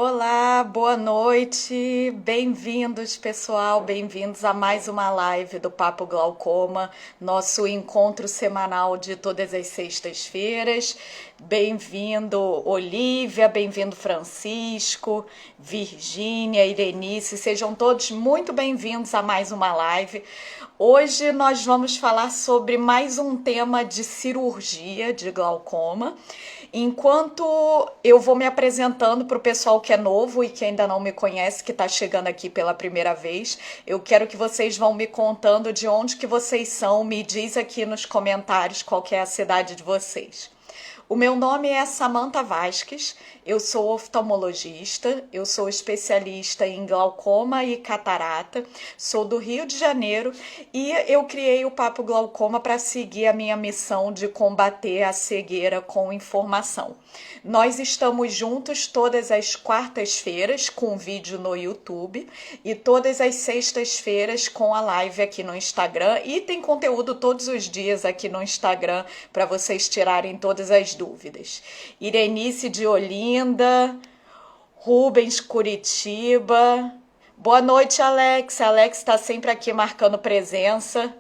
Olá, boa noite, bem-vindos pessoal, bem-vindos a mais uma live do Papo Glaucoma, nosso encontro semanal de todas as sextas-feiras. Bem-vindo Olívia, bem-vindo Francisco, Virgínia, Irenice, sejam todos muito bem-vindos a mais uma live. Hoje nós vamos falar sobre mais um tema de cirurgia de glaucoma. Enquanto eu vou me apresentando para o pessoal que é novo e que ainda não me conhece, que está chegando aqui pela primeira vez, eu quero que vocês vão me contando de onde que vocês são, me diz aqui nos comentários qual que é a cidade de vocês. O meu nome é Samantha Vasques, eu sou oftalmologista, eu sou especialista em glaucoma e catarata, sou do Rio de Janeiro e eu criei o Papo Glaucoma para seguir a minha missão de combater a cegueira com informação. Nós estamos juntos todas as quartas-feiras com vídeo no YouTube e todas as sextas-feiras com a live aqui no Instagram e tem conteúdo todos os dias aqui no Instagram para vocês tirarem todas as dúvidas. Irenice de Olinda, Rubens Curitiba. Boa noite, Alex. Alex está sempre aqui marcando presença.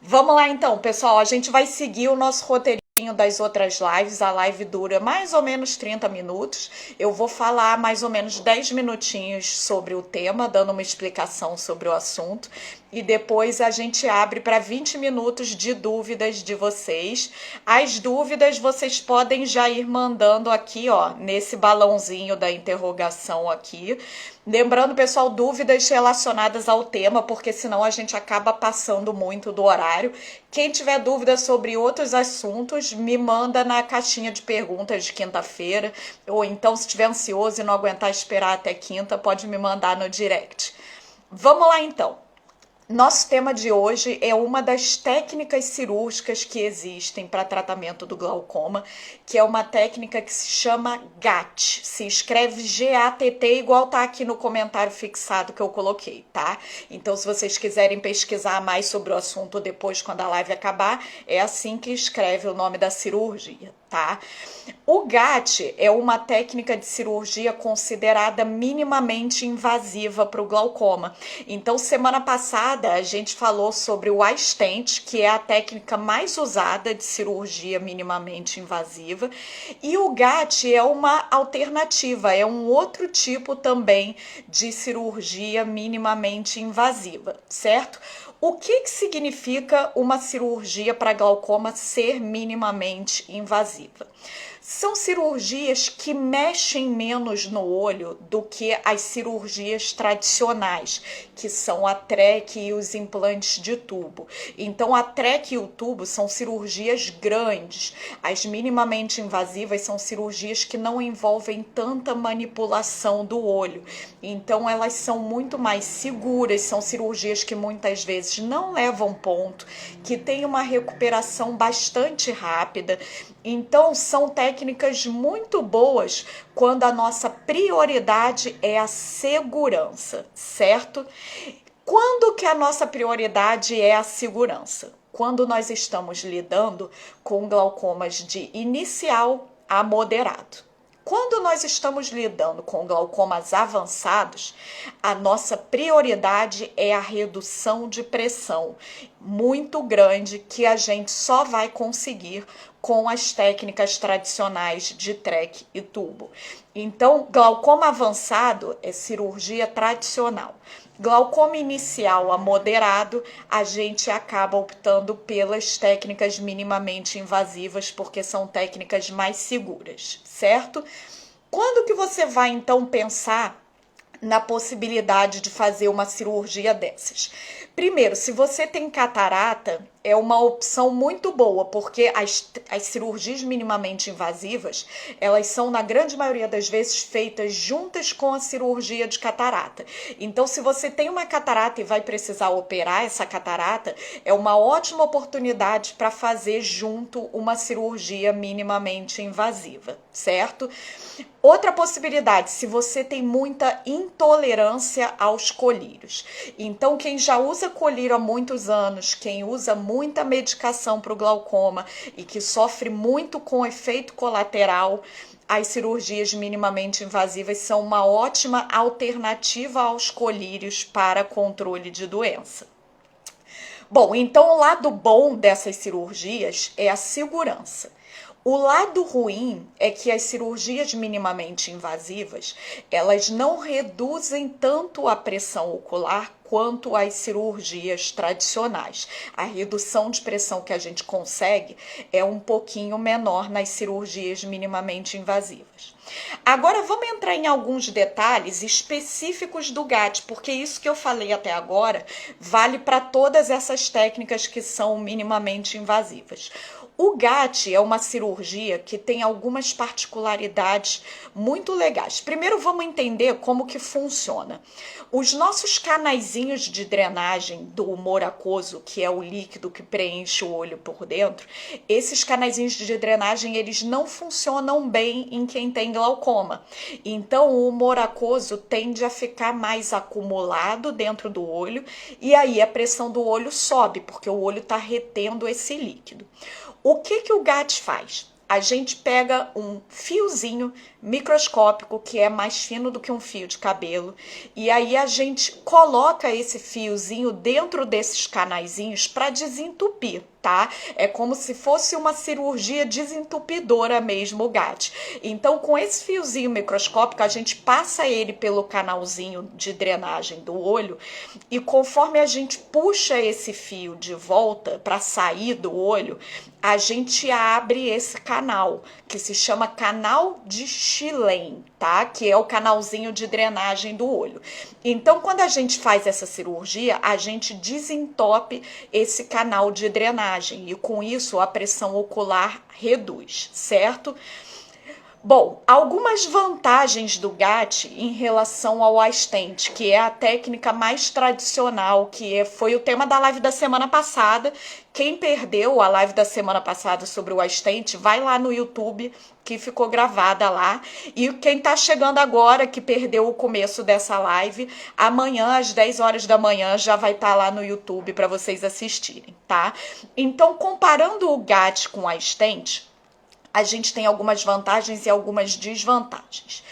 Vamos lá então, pessoal. A gente vai seguir o nosso roteirinho das outras lives. A live dura mais ou menos 30 minutos. Eu vou falar mais ou menos 10 minutinhos sobre o tema, dando uma explicação sobre o assunto. E depois a gente abre para 20 minutos de dúvidas de vocês. As dúvidas vocês podem já ir mandando aqui, ó, nesse balãozinho da interrogação aqui. Lembrando, pessoal, dúvidas relacionadas ao tema, porque senão a gente acaba passando muito do horário. Quem tiver dúvida sobre outros assuntos, me manda na caixinha de perguntas de quinta-feira. Ou então, se estiver ansioso e não aguentar esperar até quinta, pode me mandar no direct. Vamos lá, então. Nosso tema de hoje é uma das técnicas cirúrgicas que existem para tratamento do glaucoma, que é uma técnica que se chama GATT. Se escreve G-A-T-T, igual tá aqui no comentário fixado que eu coloquei, tá? Então, se vocês quiserem pesquisar mais sobre o assunto depois, quando a live acabar, é assim que escreve o nome da cirurgia, tá? O GATT é uma técnica de cirurgia considerada minimamente invasiva para o glaucoma. Então, semana passada, a gente falou sobre o iStent, que é a técnica mais usada de cirurgia minimamente invasiva, e o GATT é uma alternativa, é um outro tipo também de cirurgia minimamente invasiva, certo? O que significa uma cirurgia para glaucoma ser minimamente invasiva? São cirurgias que mexem menos no olho do que as cirurgias tradicionais, que são a TREC e os implantes de tubo. Então, a TREC e o tubo são cirurgias grandes. As minimamente invasivas são cirurgias que não envolvem tanta manipulação do olho. Então, elas são muito mais seguras, são cirurgias que muitas vezes não levam ponto, que têm uma recuperação bastante rápida. Então, são técnicas muito boas quando a nossa prioridade é a segurança, certo? Quando que a nossa prioridade é a segurança? Quando nós estamos lidando com glaucomas de inicial a moderado. Quando nós estamos lidando com glaucomas avançados, a nossa prioridade é a redução de pressão muito grande que a gente só vai conseguir com as técnicas tradicionais de TREC e tubo. Então, glaucoma avançado é cirurgia tradicional. Glaucoma inicial a moderado, a gente acaba optando pelas técnicas minimamente invasivas, porque são técnicas mais seguras, certo? Quando que você vai, então, pensar na possibilidade de fazer uma cirurgia dessas? Primeiro, se você tem catarata, é uma opção muito boa, porque as cirurgias minimamente invasivas, elas são, na grande maioria das vezes, feitas juntas com a cirurgia de catarata. Então, se você tem uma catarata e vai precisar operar essa catarata, é uma ótima oportunidade para fazer junto uma cirurgia minimamente invasiva, certo? Outra possibilidade, se você tem muita intolerância aos colírios. Então, quem já usa colírio há muitos anos, quem usa muita medicação para o glaucoma e que sofre muito com efeito colateral, as cirurgias minimamente invasivas são uma ótima alternativa aos colírios para controle de doença. Bom, então o lado bom dessas cirurgias é a segurança. O lado ruim é que as cirurgias minimamente invasivas, elas não reduzem tanto a pressão ocular quanto as cirurgias tradicionais. A redução de pressão que a gente consegue é um pouquinho menor nas cirurgias minimamente invasivas. Agora vamos entrar em alguns detalhes específicos do GAT, porque isso que eu falei até agora vale para todas essas técnicas que são minimamente invasivas. O GAT é uma cirurgia que tem algumas particularidades muito legais. Primeiro vamos entender como que funciona. Os nossos canaizinhos de drenagem do humor aquoso, que é o líquido que preenche o olho por dentro, esses canaizinhos de drenagem, eles não funcionam bem em quem tem glaucoma. Então o humor aquoso tende a ficar mais acumulado dentro do olho e aí a pressão do olho sobe, porque o olho está retendo esse líquido. O que o GAT faz? A gente pega um fiozinho microscópico, que é mais fino do que um fio de cabelo, e aí a gente coloca esse fiozinho dentro desses canaizinhos para desentupir, tá? É como se fosse uma cirurgia desentupidora mesmo, o GAT. Então, com esse fiozinho microscópico, a gente passa ele pelo canalzinho de drenagem do olho e conforme a gente puxa esse fio de volta para sair do olho, a gente abre esse canal, que se chama canal de Schillen, tá? Que é o canalzinho de drenagem do olho. Então, quando a gente faz essa cirurgia, a gente desentope esse canal de drenagem e com isso a pressão ocular reduz, certo? Bom, algumas vantagens do GAT em relação ao iStent, que é a técnica mais tradicional, foi o tema da live da semana passada. Quem perdeu a live da semana passada sobre o iStent, vai lá no YouTube, que ficou gravada lá. E quem tá chegando agora, que perdeu o começo dessa live, amanhã às 10 horas da manhã já vai estar lá no YouTube para vocês assistirem, tá? Então, comparando o GAT com o iStent, a gente tem algumas vantagens e algumas desvantagens.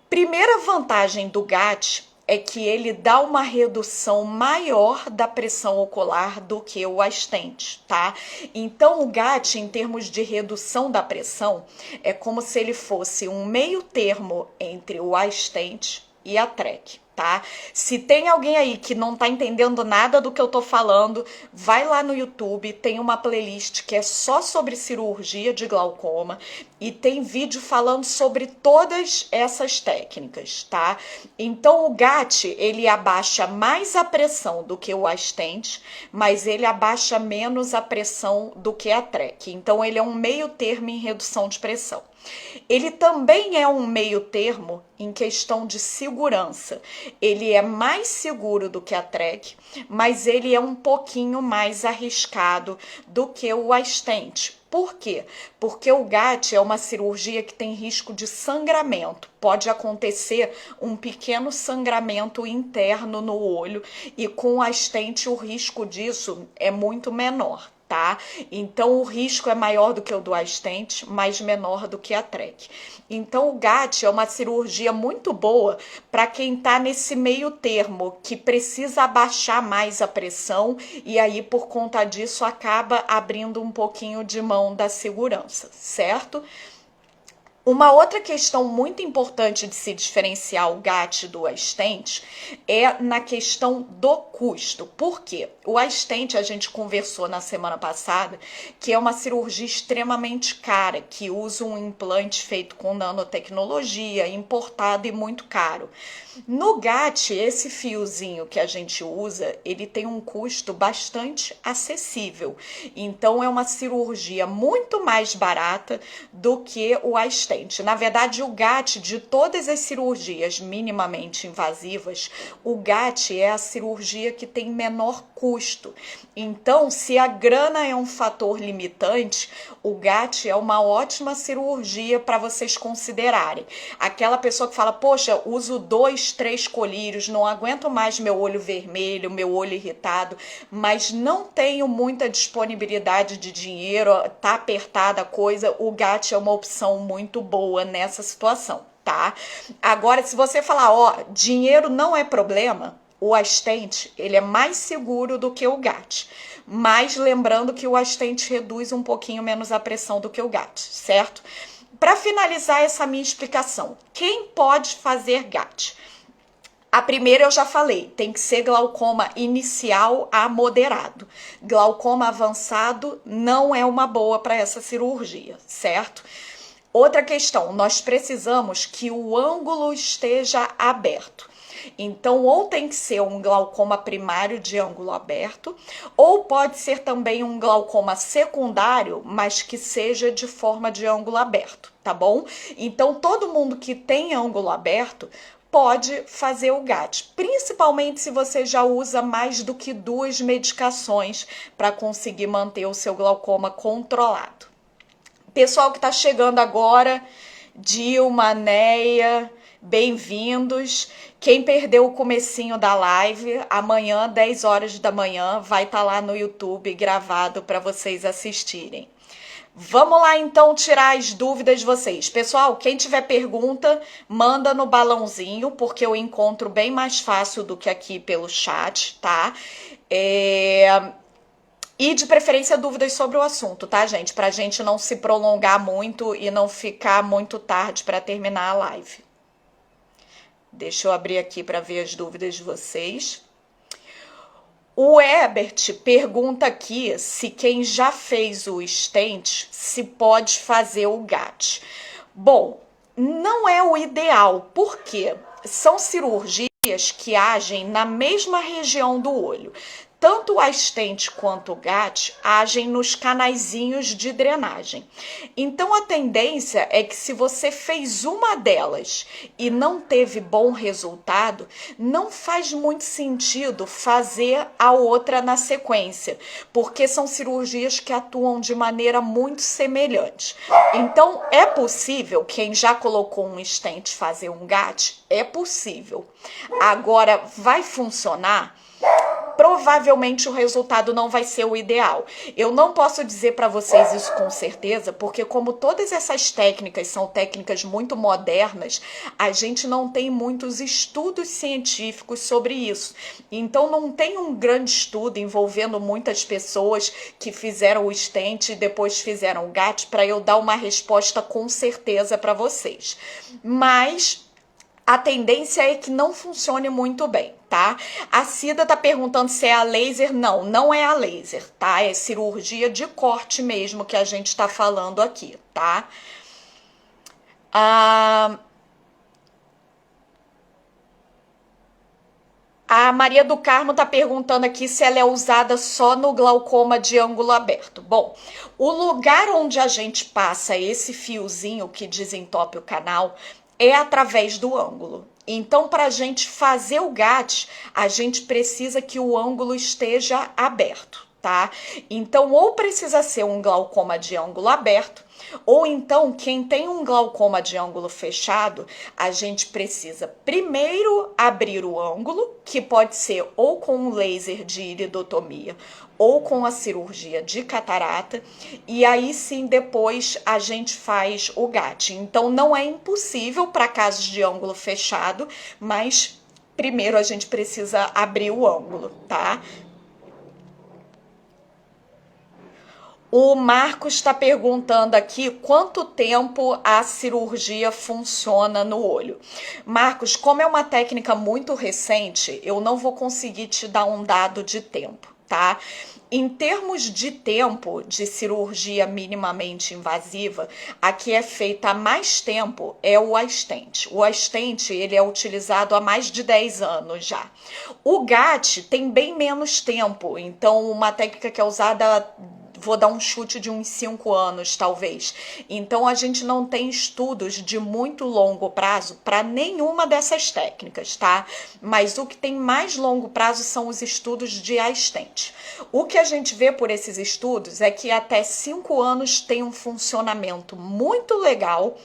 Primeira vantagem do GAT é que ele dá uma redução maior da pressão ocular do que o iStent, tá? Então, o GAT, em termos de redução da pressão, é como se ele fosse um meio termo entre o iStent e a TREC. Tá? Se tem alguém aí que não tá entendendo nada do que eu tô falando, vai lá no YouTube, tem uma playlist que é só sobre cirurgia de glaucoma e tem vídeo falando sobre todas essas técnicas, tá? Então o GAT, ele abaixa mais a pressão do que o iStent, mas ele abaixa menos a pressão do que a TREC. Então ele é um meio termo em redução de pressão. Ele também é um meio termo em questão de segurança. Ele é mais seguro do que a TREC, mas ele é um pouquinho mais arriscado do que o iStent. Por quê? Porque o GAT é uma cirurgia que tem risco de sangramento. Pode acontecer um pequeno sangramento interno no olho e com o iStent o risco disso é muito menor. Tá? Então o risco é maior do que o do iStent, mas menor do que a TREC. Então o GAT é uma cirurgia muito boa para quem está nesse meio termo, que precisa abaixar mais a pressão e aí por conta disso acaba abrindo um pouquinho de mão da segurança, certo? Uma outra questão muito importante de se diferenciar o GAT do iStent é na questão do custo. Por quê? O iStent, a gente conversou na semana passada, que é uma cirurgia extremamente cara, que usa um implante feito com nanotecnologia, importado e muito caro. No GAT, esse fiozinho que a gente usa, ele tem um custo bastante acessível. Então, é uma cirurgia muito mais barata do que o iStent. stent. Na verdade, o GAT, de todas as cirurgias minimamente invasivas, o GAT é a cirurgia que tem menor custo. Então, se a grana é um fator limitante, o GAT é uma ótima cirurgia para vocês considerarem. Aquela pessoa que fala, poxa, uso 2, 3 colírios, não aguento mais meu olho vermelho, meu olho irritado, mas não tenho muita disponibilidade de dinheiro, tá apertada a coisa, o GAT é uma opção muito boa nessa situação, tá? Agora, se você falar, ó, dinheiro não é problema, o Astent, ele é mais seguro do que o GAT. Mas lembrando que o Astent reduz um pouquinho menos a pressão do que o GAT, certo? Para finalizar essa minha explicação, quem pode fazer GAT? A primeira eu já falei, tem que ser glaucoma inicial a moderado. Glaucoma avançado não é uma boa para essa cirurgia, certo? Outra questão, nós precisamos que o ângulo esteja aberto. Então, ou tem que ser um glaucoma primário de ângulo aberto, ou pode ser também um glaucoma secundário, mas que seja de forma de ângulo aberto, tá bom? Então, todo mundo que tem ângulo aberto pode fazer o GAT, principalmente se você já usa mais do que 2 medicações para conseguir manter o seu glaucoma controlado. Pessoal que está chegando agora, Dilma, Neia, bem-vindos. Quem perdeu o comecinho da live, amanhã, 10 horas da manhã, vai estar lá no YouTube gravado para vocês assistirem. Vamos lá então tirar as dúvidas de vocês. Pessoal, quem tiver pergunta, manda no balãozinho, porque eu encontro bem mais fácil do que aqui pelo chat, tá? E de preferência dúvidas sobre o assunto, tá, gente? Pra gente não se prolongar muito e não ficar muito tarde para terminar a live. Deixa eu abrir aqui para ver as dúvidas de vocês. O Ebert pergunta aqui se quem já fez o stent se pode fazer o GAT. Bom, não é o ideal, porque são cirurgias que agem na mesma região do olho. Tanto o Astent quanto o GAT agem nos canaizinhos de drenagem. Então, a tendência é que se você fez uma delas e não teve bom resultado, não faz muito sentido fazer a outra na sequência, porque são cirurgias que atuam de maneira muito semelhante. Então, é possível, quem já colocou um stent fazer um GAT? É possível. Agora, vai funcionar? Provavelmente o resultado não vai ser o ideal. Eu não posso dizer para vocês isso com certeza, porque como todas essas técnicas são técnicas muito modernas, a gente não tem muitos estudos científicos sobre isso. Então não tem um grande estudo envolvendo muitas pessoas que fizeram o stent e depois fizeram o GAT para eu dar uma resposta com certeza para vocês. Mas a tendência é que não funcione muito bem, tá? A Cida tá perguntando se é a laser. Não, não é a laser, tá? É cirurgia de corte mesmo que a gente tá falando aqui, tá? A Maria do Carmo tá perguntando aqui se ela é usada só no glaucoma de ângulo aberto. Bom, o lugar onde a gente passa esse fiozinho que desentope o canal é através do ângulo. Então, para a gente fazer o GAT, a gente precisa que o ângulo esteja aberto, tá? Então, ou precisa ser um glaucoma de ângulo aberto, ou então, quem tem um glaucoma de ângulo fechado, a gente precisa primeiro abrir o ângulo, que pode ser ou com um laser de iridotomia ou com a cirurgia de catarata, e aí sim depois a gente faz o GAT. Então não é impossível para casos de ângulo fechado, mas primeiro a gente precisa abrir o ângulo, tá? O Marcos está perguntando aqui quanto tempo a cirurgia funciona no olho. Marcos, como é uma técnica muito recente, eu não vou conseguir te dar um dado de tempo, tá? Em termos de tempo de cirurgia minimamente invasiva, a que é feita há mais tempo é o Astent. O Astent, ele é utilizado há mais de 10 anos já. O GAT tem bem menos tempo, então uma técnica que é usada vou dar um chute de uns 5 anos, talvez. Então, a gente não tem estudos de muito longo prazo para nenhuma dessas técnicas, tá? Mas o que tem mais longo prazo são os estudos de assistente. O que a gente vê por esses estudos é que até 5 anos tem um funcionamento muito legal.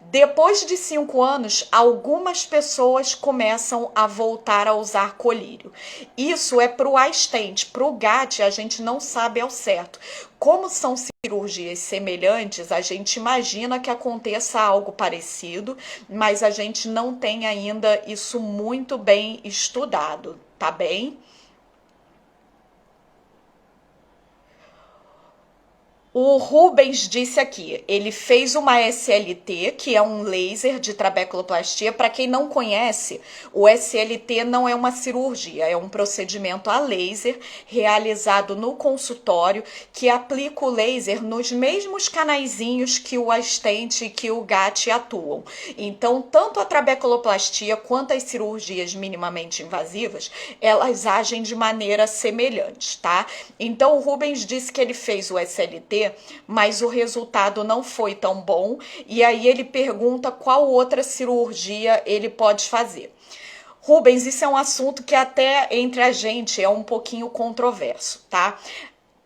Depois de 5 anos, algumas pessoas começam a voltar a usar colírio. Isso é para o assistente. Para o GAT, a gente não sabe ao certo. Como são cirurgias semelhantes, a gente imagina que aconteça algo parecido, mas a gente não tem ainda isso muito bem estudado, tá bem? O Rubens disse aqui, ele fez uma SLT, que é um laser de trabeculoplastia. Para quem não conhece, o SLT não é uma cirurgia, é um procedimento a laser realizado no consultório que aplica o laser nos mesmos canaizinhos que o assistente e que o GAT atuam. Então, tanto a trabeculoplastia quanto as cirurgias minimamente invasivas, elas agem de maneira semelhante, tá? Então, o Rubens disse que ele fez o SLT, mas o resultado não foi tão bom, e aí ele pergunta qual outra cirurgia ele pode fazer. Rubens, isso é um assunto que até entre a gente é um pouquinho controverso, tá?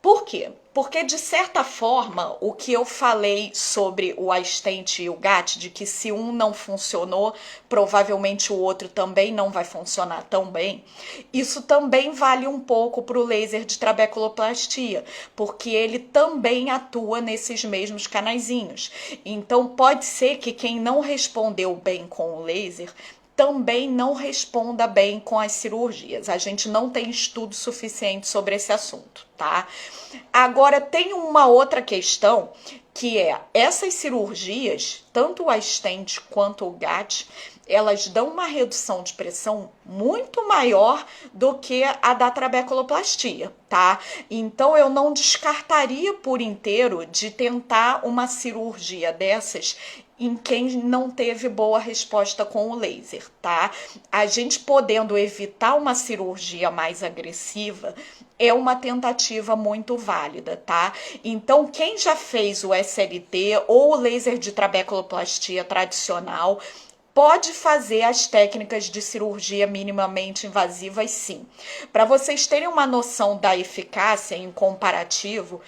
Por quê? Porque, de certa forma, o que eu falei sobre o assistente e o GAT, de que se um não funcionou, provavelmente o outro também não vai funcionar tão bem, isso também vale um pouco para o laser de trabeculoplastia, porque ele também atua nesses mesmos canaizinhos. Então, pode ser que quem não respondeu bem com o laser também não responda bem com as cirurgias. A gente não tem estudo suficiente sobre esse assunto, tá? Agora, tem uma outra questão, que é essas cirurgias, tanto o assistente quanto o GAT, elas dão uma redução de pressão muito maior do que a da trabeculoplastia, tá? Então, eu não descartaria por inteiro de tentar uma cirurgia dessas em quem não teve boa resposta com o laser, tá? A gente podendo evitar uma cirurgia mais agressiva é uma tentativa muito válida, tá? Então, quem já fez o SLT ou o laser de trabeculoplastia tradicional pode fazer as técnicas de cirurgia minimamente invasivas, sim. Para vocês terem uma noção da eficácia em comparativo,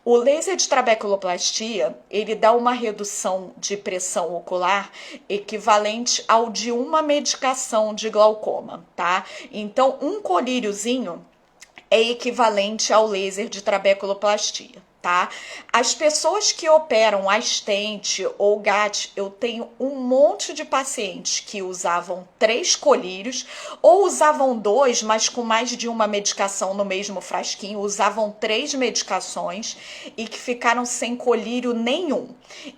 o laser de trabeculoplastia, ele dá uma redução de pressão ocular equivalente ao de uma medicação de glaucoma, tá? Então, um colíriozinho é equivalente ao laser de trabeculoplastia, tá? As pessoas que operam assistente ou GAT, eu tenho um monte de pacientes que usavam 3 colírios ou usavam 2, mas com mais de uma medicação no mesmo frasquinho, usavam 3 medicações e que ficaram sem colírio nenhum.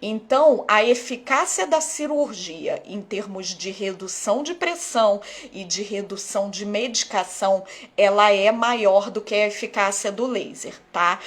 Então, a eficácia da cirurgia em termos de redução de pressão e de redução de medicação, ela é maior do que a eficácia do laser, tá?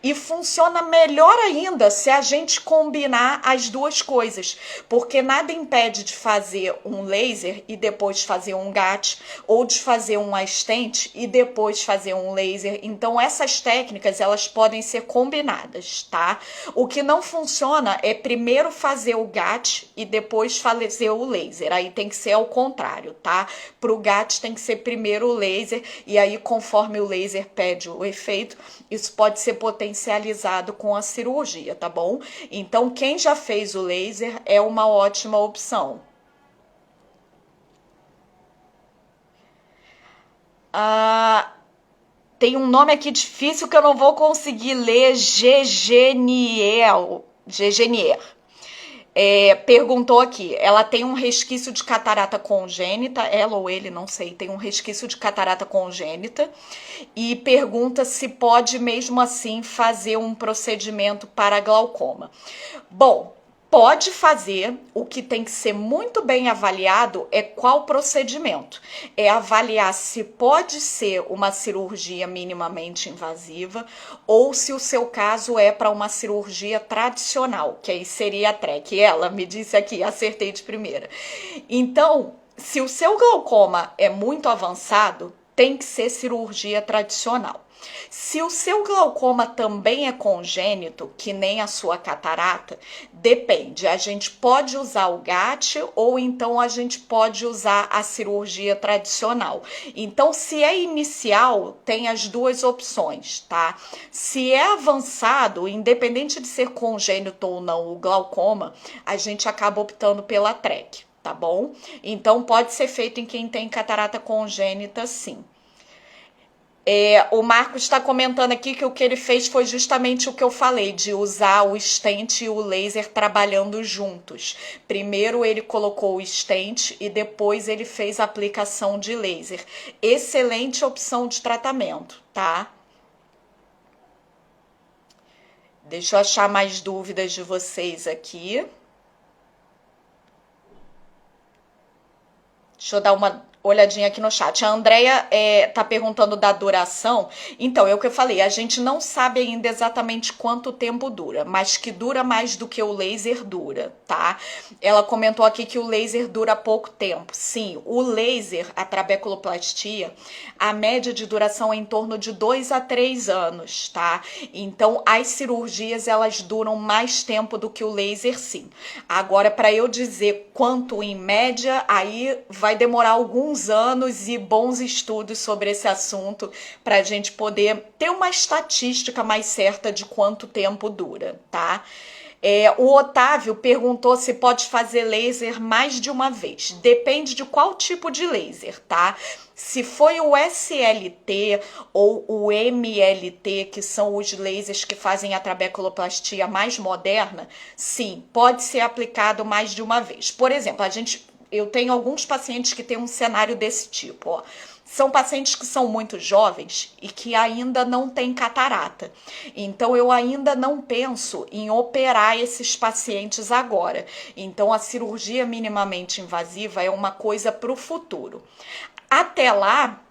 E funciona melhor ainda se a gente combinar as duas coisas, porque nada impede de fazer um laser e depois fazer um GAT, ou de fazer um assistente e depois fazer um laser. Então, essas técnicas, elas podem ser combinadas, tá? O que não funciona é primeiro fazer o GAT e depois fazer o laser. Aí tem que ser ao contrário, tá? Para o GAT tem que ser primeiro o laser, e aí conforme o laser pede o efeito, isso pode ser potencializado com a cirurgia, tá bom? Então, quem já fez o laser é uma ótima opção. Tem um nome aqui difícil que eu não vou conseguir ler, Gegenier. Perguntou aqui, ela tem um resquício de catarata congênita, ela ou ele, não sei, tem um resquício de catarata congênita, e pergunta se pode mesmo assim fazer um procedimento para glaucoma. Bom, pode fazer, o que tem que ser muito bem avaliado é qual procedimento. É avaliar se pode ser uma cirurgia minimamente invasiva ou se o seu caso é para uma cirurgia tradicional, que aí seria a TREC. Ela me disse aqui, acertei de primeira. Então, se o seu glaucoma é muito avançado, tem que ser cirurgia tradicional. Se o seu glaucoma também é congênito, que nem a sua catarata, depende. A gente pode usar o GAT ou então a gente pode usar a cirurgia tradicional. Então, se é inicial, tem as duas opções, tá? Se é avançado, independente de ser congênito ou não o glaucoma, a gente acaba optando pela TREC, tá bom? Então, pode ser feito em quem tem catarata congênita, sim. O Marcos está comentando aqui que o que ele fez foi justamente o que eu falei, de usar o stent e o laser trabalhando juntos. Primeiro ele colocou o stent e depois ele fez a aplicação de laser. Excelente opção de tratamento, tá? Deixa eu achar mais dúvidas de vocês aqui. Deixa eu dar uma olhadinha aqui no chat. A Andrea tá perguntando da duração. Então, é o que eu falei, a gente não sabe ainda exatamente quanto tempo dura, mas que dura mais do que o laser dura, tá? Ela comentou aqui que o laser dura pouco tempo. Sim, o laser, a trabeculoplastia, a média de duração é em torno de 2 a 3 anos, tá? Então, as cirurgias, elas duram mais tempo do que o laser, sim. Agora, para eu dizer quanto em média, aí vai demorar alguns anos e bons estudos sobre esse assunto para a gente poder ter uma estatística mais certa de quanto tempo dura, tá? O Otávio perguntou se pode fazer laser mais de uma vez. Depende de qual tipo de laser, tá? Se foi o SLT ou o MLT, que são os lasers que fazem a trabeculoplastia mais moderna, sim, pode ser aplicado mais de uma vez. Por exemplo, eu tenho alguns pacientes que têm um cenário desse tipo, ó. São pacientes que são muito jovens e que ainda não têm catarata. Então, eu ainda não penso em operar esses pacientes agora. Então, a cirurgia minimamente invasiva é uma coisa para o futuro. Até lá,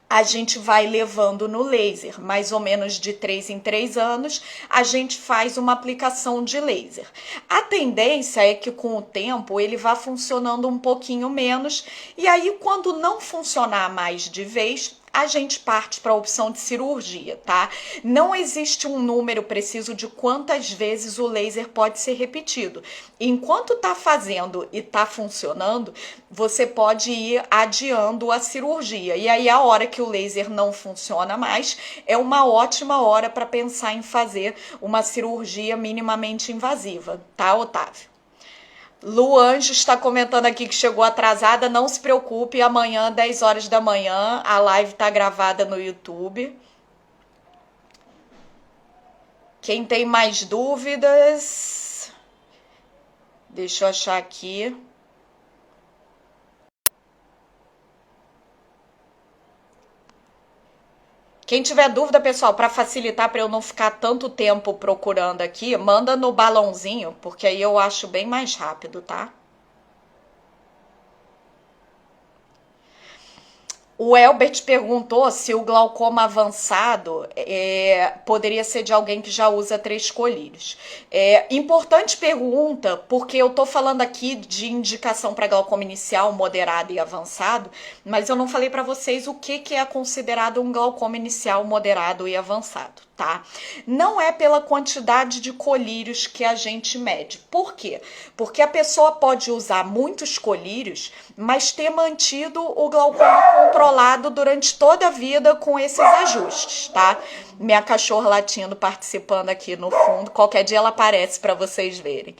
a gente vai levando no laser, mais ou menos de 3 em 3 anos, a gente faz uma aplicação de laser. A tendência é que com o tempo ele vá funcionando um pouquinho menos, e aí quando não funcionar mais de vez, a gente parte para a opção de cirurgia, tá? Não existe um número preciso de quantas vezes o laser pode ser repetido. Enquanto tá fazendo e tá funcionando, você pode ir adiando a cirurgia. E aí a hora que o laser não funciona mais, é uma ótima hora para pensar em fazer uma cirurgia minimamente invasiva, tá, Otávio? Lu Anjo está comentando aqui que chegou atrasada. Não se preocupe, amanhã, 10 horas da manhã, a live está gravada no YouTube. Quem tem mais dúvidas? Deixa eu achar aqui. Quem tiver dúvida, pessoal, para facilitar, para eu não ficar tanto tempo procurando aqui, manda no balãozinho, porque aí eu acho bem mais rápido, tá? O Elbert perguntou se o glaucoma avançado poderia ser de alguém que já usa 3 colírios. Importante pergunta, porque eu tô falando aqui de indicação para glaucoma inicial, moderado e avançado, mas eu não falei para vocês o que é considerado um glaucoma inicial, moderado e avançado, tá? Não é pela quantidade de colírios que a gente mede. Por quê? Porque a pessoa pode usar muitos colírios, mas ter mantido o glaucoma controlado durante toda a vida com esses ajustes, tá? Minha cachorra latindo, participando aqui no fundo. Qualquer dia ela aparece para vocês verem.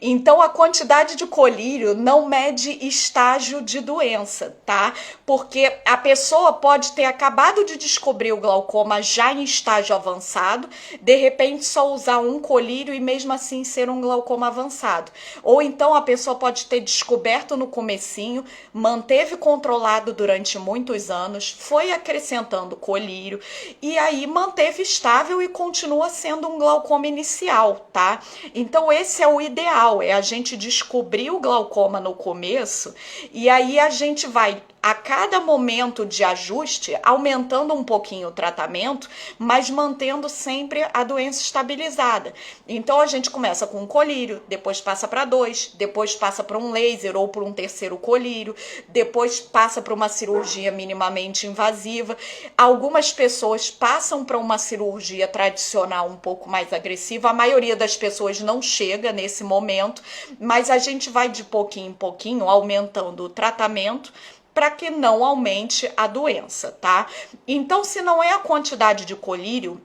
Então, a quantidade de colírio não mede estágio de doença, tá? Porque a pessoa pode ter acabado de descobrir o glaucoma já em estágio avançado, de repente só usar um colírio e mesmo assim ser um glaucoma avançado. Ou então a pessoa pode ter descoberto no comecinho, manteve controlado durante muitos anos, foi acrescentando colírio e aí manteve estável e continua sendo um glaucoma inicial, tá? Então esse é o ideal, é a gente descobrir o glaucoma no começo e aí a gente vai a cada momento de ajuste, aumentando um pouquinho o tratamento, mas mantendo sempre a doença estabilizada. Então a gente começa com um colírio, depois passa para 2, depois passa para um laser ou por um terceiro colírio, depois passa para uma cirurgia minimamente invasiva. Algumas pessoas passam para uma cirurgia tradicional um pouco mais agressiva, a maioria das pessoas não chega nesse momento, mas a gente vai de pouquinho em pouquinho aumentando o tratamento para que não aumente a doença, tá? Então, se não é a quantidade de colírio,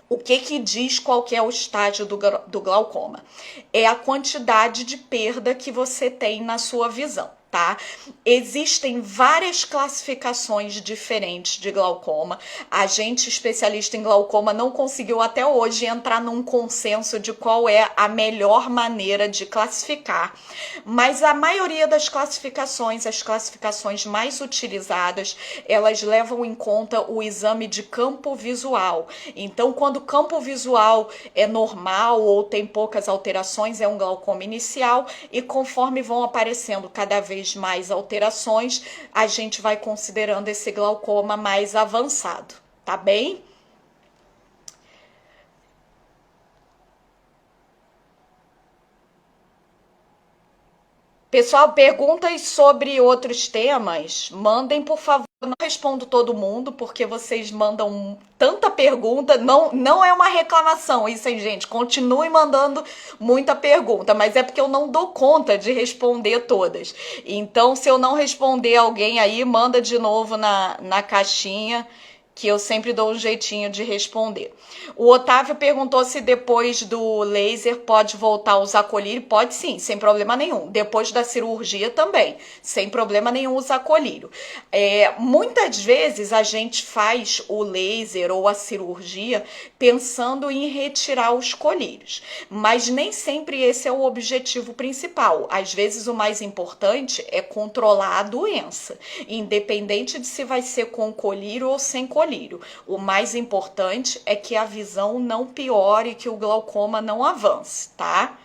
o que diz qual que é o estágio do glaucoma? É a quantidade de perda que você tem na sua visão, tá? Existem várias classificações diferentes de glaucoma. A gente, especialista em glaucoma, não conseguiu até hoje entrar num consenso de qual é a melhor maneira de classificar. Mas a maioria das classificações, as classificações mais utilizadas, elas levam em conta o exame de campo visual. Então, quando o campo visual é normal ou tem poucas alterações, é um glaucoma inicial, e conforme vão aparecendo cada vez mais alterações, a gente vai considerando esse glaucoma mais avançado, tá bem? Pessoal, perguntas sobre outros temas, mandem, por favor. Eu não respondo todo mundo, porque vocês mandam tanta pergunta. Não é uma reclamação isso, hein, gente? Continue mandando muita pergunta, mas é porque eu não dou conta de responder todas. Então, se eu não responder alguém aí, manda de novo na caixinha, que eu sempre dou um jeitinho de responder. O Otávio perguntou se depois do laser pode voltar a usar colírio. Pode sim, sem problema nenhum. Depois da cirurgia também, sem problema nenhum usar colírio. Muitas vezes a gente faz o laser ou a cirurgia pensando em retirar os colírios, mas nem sempre esse é o objetivo principal. Às vezes o mais importante é controlar a doença, independente de se vai ser com colírio ou sem colírio. O mais importante é que a visão não piore, que o glaucoma não avance, tá?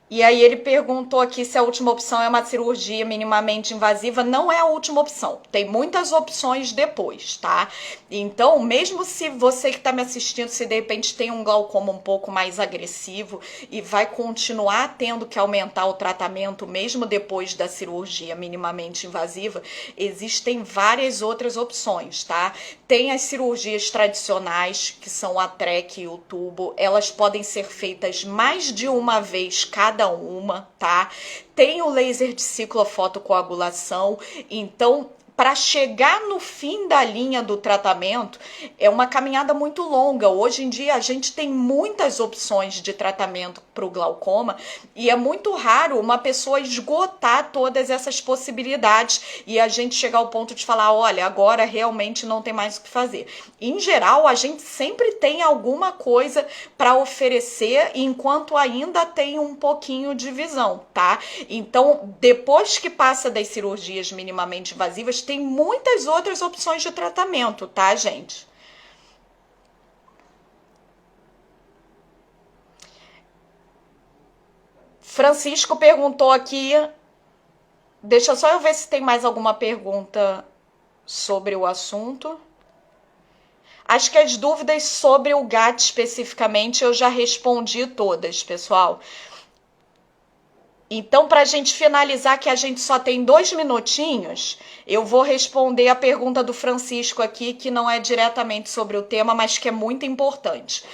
E aí ele perguntou aqui se a última opção é uma cirurgia minimamente invasiva. Não é a última opção. Tem muitas opções depois, tá? Então, mesmo se você que está me assistindo, se de repente tem um glaucoma um pouco mais agressivo e vai continuar tendo que aumentar o tratamento mesmo depois da cirurgia minimamente invasiva, existem várias outras opções, tá? Tem as cirurgias tradicionais, que são a TREC e o tubo. Elas podem ser feitas mais de uma vez cada uma, tá? Tem o laser de ciclofotocoagulação. Então, para chegar no fim da linha do tratamento, é uma caminhada muito longa. Hoje em dia, a gente tem muitas opções de tratamento para o glaucoma e é muito raro uma pessoa esgotar todas essas possibilidades e a gente chegar ao ponto de falar, olha, agora realmente não tem mais o que fazer. Em geral, a gente sempre tem alguma coisa para oferecer enquanto ainda tem um pouquinho de visão, tá? Então, depois que passa das cirurgias minimamente invasivas, tem muitas outras opções de tratamento, tá, gente? Francisco perguntou aqui. Deixa só eu ver se tem mais alguma pergunta sobre o assunto. Acho que as dúvidas sobre o GAT especificamente eu já respondi todas, pessoal. Então, para a gente finalizar, que a gente só tem 2 minutinhos, eu vou responder a pergunta do Francisco aqui, que não é diretamente sobre o tema, mas que é muito importante.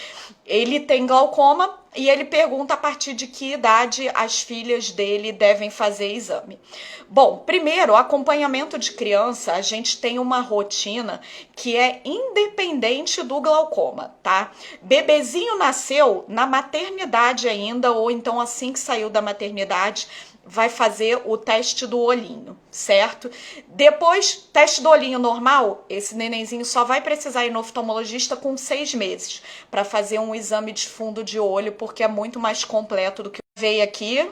Ele tem glaucoma e ele pergunta a partir de que idade as filhas dele devem fazer exame. Bom, primeiro, acompanhamento de criança, a gente tem uma rotina que é independente do glaucoma, tá? Bebezinho nasceu na maternidade ainda, ou então assim que saiu da maternidade, vai fazer o teste do olhinho, certo? Depois, teste do olhinho normal, esse nenenzinho só vai precisar ir no oftalmologista com 6 meses para fazer um exame de fundo de olho, porque é muito mais completo do que veio aqui.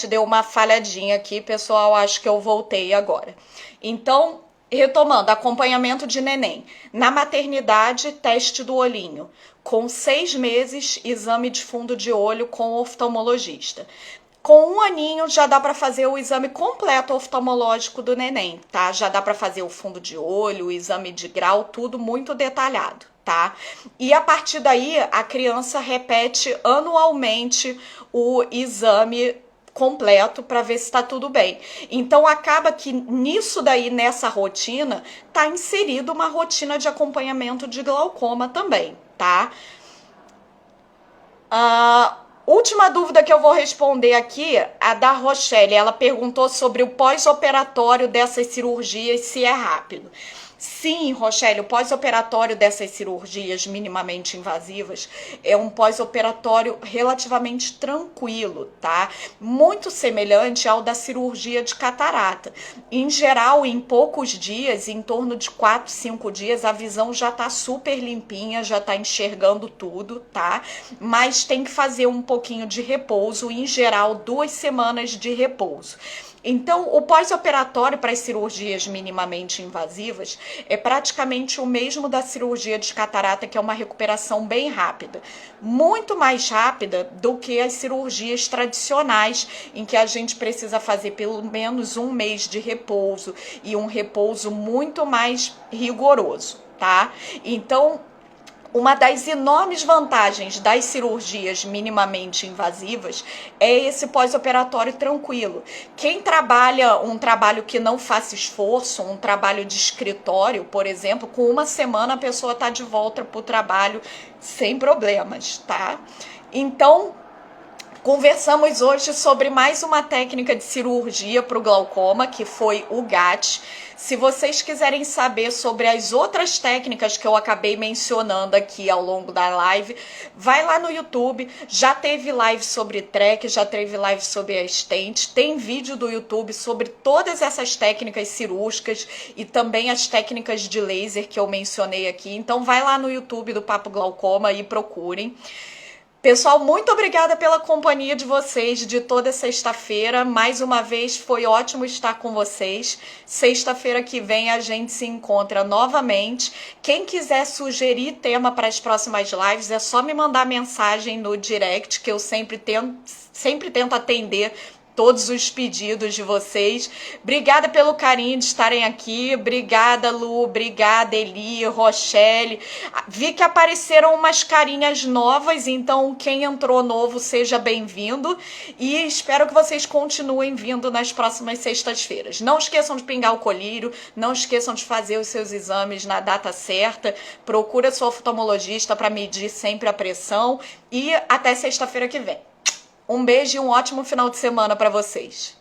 Deu uma falhadinha aqui, pessoal, acho que eu voltei agora. Então, Retomando, acompanhamento de neném. Na maternidade, teste do olhinho. Com 6 meses, exame de fundo de olho com o oftalmologista. Com 1 aninho já dá para fazer o exame completo oftalmológico do neném, tá? Já dá para fazer o fundo de olho, o exame de grau, tudo muito detalhado, tá? E a partir daí a criança repete anualmente o exame completo para ver se está tudo bem. Então acaba que nisso daí, nessa rotina, tá inserido uma rotina de acompanhamento de glaucoma também, tá? Última dúvida que eu vou responder aqui, a da Rochelle. Ela perguntou sobre o pós-operatório dessas cirurgias, se é rápido. Sim, Rochelle, o pós-operatório dessas cirurgias minimamente invasivas é um pós-operatório relativamente tranquilo, tá? Muito semelhante ao da cirurgia de catarata. Em geral, em poucos dias, em torno de 4, 5 dias, a visão já tá super limpinha, já tá enxergando tudo, tá? Mas tem que fazer um pouquinho de repouso, em geral, 2 semanas de repouso. Então, o pós-operatório para as cirurgias minimamente invasivas é praticamente o mesmo da cirurgia de catarata, que é uma recuperação bem rápida. Muito mais rápida do que as cirurgias tradicionais, em que a gente precisa fazer pelo menos 1 mês de repouso e um repouso muito mais rigoroso, tá? Então, uma das enormes vantagens das cirurgias minimamente invasivas é esse pós-operatório tranquilo. Quem trabalha um trabalho que não faça esforço, um trabalho de escritório, por exemplo, com 1 semana a pessoa está de volta para o trabalho sem problemas, tá? Então, conversamos hoje sobre mais uma técnica de cirurgia para o glaucoma, que foi o GAT. Se vocês quiserem saber sobre as outras técnicas que eu acabei mencionando aqui ao longo da live, vai lá no YouTube. Já teve live sobre track, já teve live sobre a stent. Tem vídeo do YouTube sobre todas essas técnicas cirúrgicas e também as técnicas de laser que eu mencionei aqui. Então vai lá no YouTube do Papo Glaucoma e procurem. Pessoal, muito obrigada pela companhia de vocês de toda sexta-feira. Mais uma vez, foi ótimo estar com vocês. Sexta-feira que vem a gente se encontra novamente. Quem quiser sugerir tema para as próximas lives, é só me mandar mensagem no direct, que eu sempre tento atender todos os pedidos de vocês. Obrigada pelo carinho de estarem aqui. Obrigada, Lu. Obrigada, Eli, Rochelle. Vi que apareceram umas carinhas novas, então quem entrou novo, seja bem-vindo. E espero que vocês continuem vindo nas próximas sextas-feiras. Não esqueçam de pingar o colírio, não esqueçam de fazer os seus exames na data certa. Procura seu oftalmologista para medir sempre a pressão. E até sexta-feira que vem. Um beijo e um ótimo final de semana para vocês.